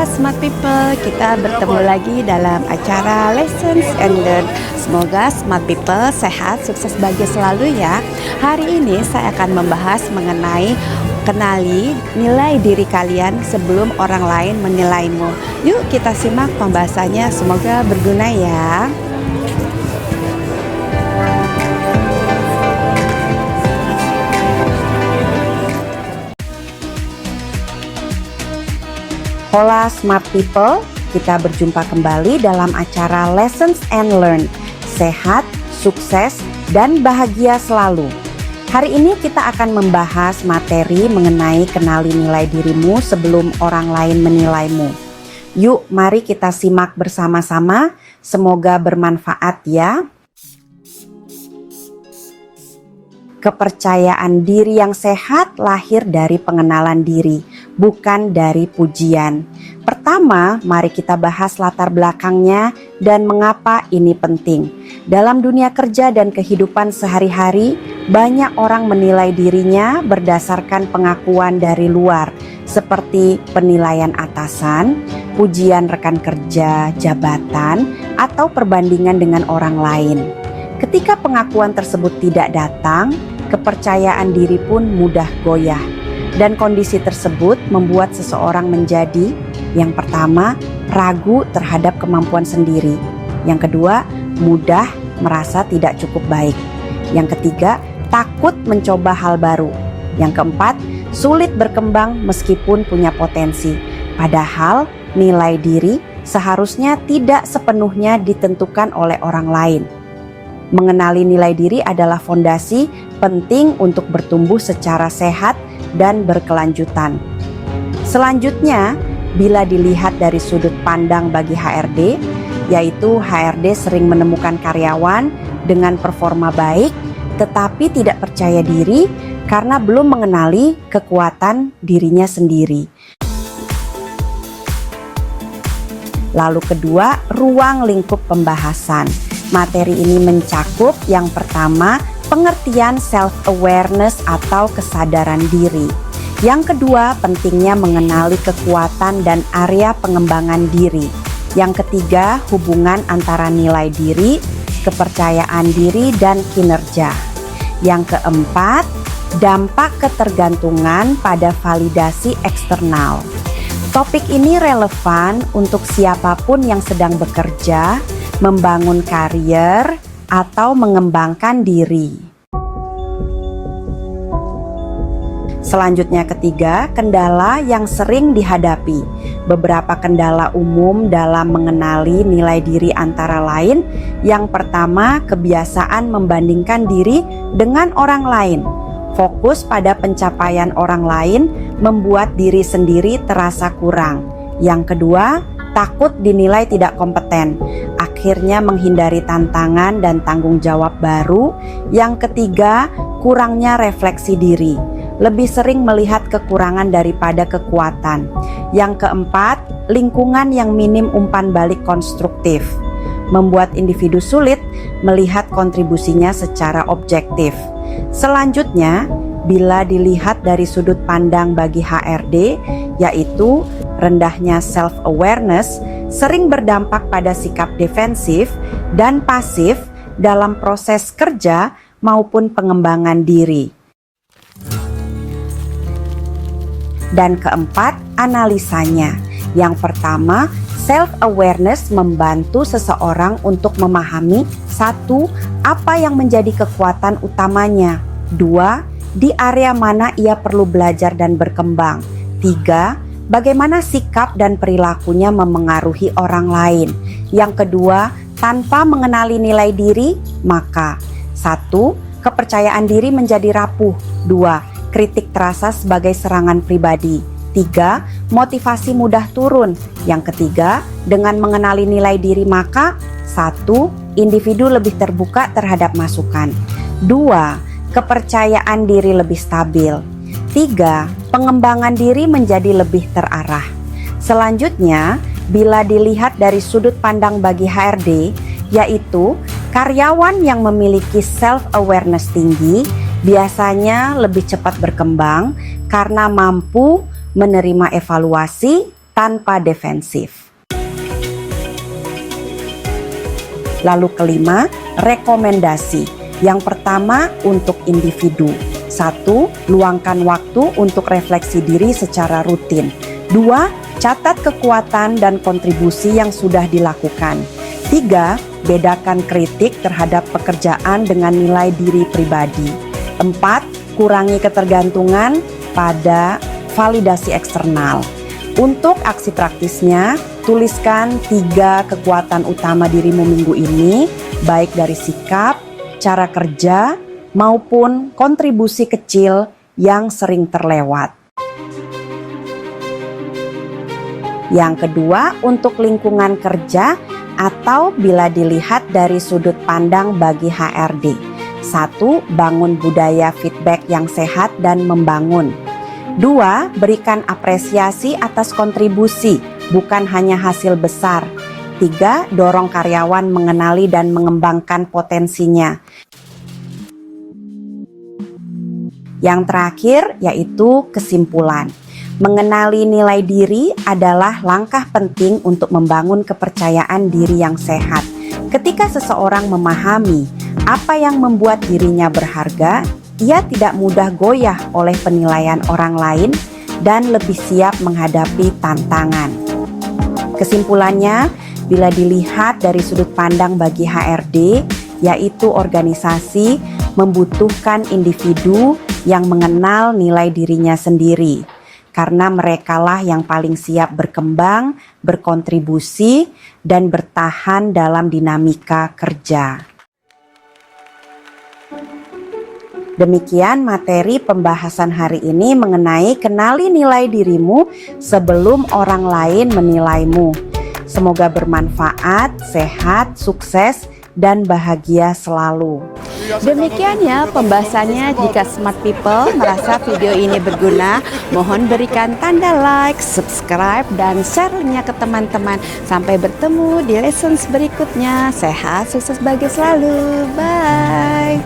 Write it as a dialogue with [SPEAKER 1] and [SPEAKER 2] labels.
[SPEAKER 1] Smart People, kita bertemu lagi dalam acara Lessons and Learn. Semoga Smart People sehat, sukses, bahagia selalu ya. Hari ini saya akan membahas mengenai kenali nilai diri kalian sebelum orang lain menilaimu. Yuk kita simak pembahasannya, semoga berguna ya. Hola Smart People, kita berjumpa kembali dalam acara Lessons and Learn. Sehat, sukses, dan bahagia selalu. Hari ini kita akan membahas materi mengenai kenali nilai dirimu sebelum orang lain menilaimu. Yuk, mari kita simak bersama-sama. Semoga bermanfaat ya. Kepercayaan diri yang sehat lahir dari pengenalan diri, bukan dari pujian. Pertama, mari kita bahas latar belakangnya dan mengapa ini penting. Dalam dunia kerja dan kehidupan sehari-hari, banyak orang menilai dirinya berdasarkan pengakuan dari luar, seperti penilaian atasan, pujian rekan kerja, jabatan, atau perbandingan dengan orang lain. Ketika pengakuan tersebut tidak datang, kepercayaan diri pun mudah goyah. Dan kondisi tersebut membuat seseorang menjadi, yang pertama, ragu terhadap kemampuan sendiri. Yang kedua, mudah merasa tidak cukup baik. Yang ketiga, takut mencoba hal baru. Yang keempat, sulit berkembang meskipun punya potensi. Padahal nilai diri seharusnya tidak sepenuhnya ditentukan oleh orang lain. Mengenali nilai diri adalah fondasi penting untuk bertumbuh secara sehat dan berkelanjutan. Selanjutnya, bila dilihat dari sudut pandang bagi HRD, yaitu HRD sering menemukan karyawan dengan performa baik tetapi tidak percaya diri karena belum mengenali kekuatan dirinya sendiri. Lalu kedua, ruang lingkup pembahasan. Materi ini mencakup yang pertama, pengertian self-awareness atau kesadaran diri. Yang kedua, pentingnya mengenali kekuatan dan area pengembangan diri. Yang ketiga, hubungan antara nilai diri, kepercayaan diri, dan kinerja. Yang keempat, dampak ketergantungan pada validasi eksternal. Topik ini relevan untuk siapapun yang sedang bekerja, membangun karier, atau mengembangkan diri. Selanjutnya ketiga, kendala yang sering dihadapi. Beberapa kendala umum dalam mengenali nilai diri antara lain. Yang pertama, kebiasaan membandingkan diri dengan orang lain. Fokus pada pencapaian orang lain membuat diri sendiri terasa kurang. Yang kedua, takut dinilai tidak kompeten, akhirnya menghindari tantangan dan tanggung jawab baru. Yang ketiga, kurangnya refleksi diri, lebih sering melihat kekurangan daripada kekuatan. Yang keempat, lingkungan yang minim umpan balik konstruktif, membuat individu sulit melihat kontribusinya secara objektif. Selanjutnya, bila dilihat dari sudut pandang bagi HRD, yaitu rendahnya self-awareness, sering berdampak pada sikap defensif dan pasif dalam proses kerja maupun pengembangan diri. Dan keempat, analisanya. Yang pertama, self-awareness membantu seseorang untuk memahami satu, apa yang menjadi kekuatan utamanya. Dua, di area mana ia perlu belajar dan berkembang. Tiga, bagaimana sikap dan perilakunya memengaruhi orang lain. Yang kedua, tanpa mengenali nilai diri, maka 1. Kepercayaan diri menjadi rapuh. 2. Kritik terasa sebagai serangan pribadi. 3. Motivasi mudah turun. Yang ketiga, dengan mengenali nilai diri maka 1. Individu lebih terbuka terhadap masukan. 2. Kepercayaan diri lebih stabil. 3. Pengembangan diri menjadi lebih terarah. Selanjutnya, bila dilihat dari sudut pandang bagi HRD, yaitu karyawan yang memiliki self-awareness tinggi biasanya lebih cepat berkembang karena mampu menerima evaluasi, tanpa defensif. Lalu kelima, rekomendasi. Yang pertama untuk individu. 1. Luangkan waktu untuk refleksi diri secara rutin. 2. Catat kekuatan dan kontribusi yang sudah dilakukan. 3. Bedakan kritik terhadap pekerjaan dengan nilai diri pribadi. 4. Kurangi ketergantungan pada validasi eksternal. Untuk aksi praktisnya, tuliskan 3 kekuatan utama dirimu minggu ini, baik dari sikap, cara kerja, maupun kontribusi kecil yang sering terlewat. Yang kedua, untuk lingkungan kerja atau bila dilihat dari sudut pandang bagi HRD. 1. Bangun budaya feedback yang sehat dan membangun. 2. Berikan apresiasi atas kontribusi, bukan hanya hasil besar. 3. Dorong karyawan mengenali dan mengembangkan potensinya. Yang terakhir yaitu kesimpulan. Mengenali nilai diri adalah langkah penting untuk membangun kepercayaan diri yang sehat. Ketika seseorang memahami apa yang membuat dirinya berharga, ia tidak mudah goyah oleh penilaian orang lain dan lebih siap menghadapi tantangan. Kesimpulannya, bila dilihat dari sudut pandang bagi HRD, yaitu organisasi membutuhkan individu yang mengenal nilai dirinya sendiri, karena merekalah yang paling siap berkembang, berkontribusi, dan bertahan dalam dinamika kerja. Demikian materi pembahasan hari ini mengenai kenali nilai dirimu sebelum orang lain menilaimu. Semoga bermanfaat, sehat, sukses, dan bahagia selalu.
[SPEAKER 2] Demikian ya pembahasannya. Jika smart people merasa video ini berguna, mohon berikan tanda like, subscribe, dan share-nya ke teman-teman. Sampai bertemu di lessons berikutnya. Sehat, sukses, bahagia selalu. Bye.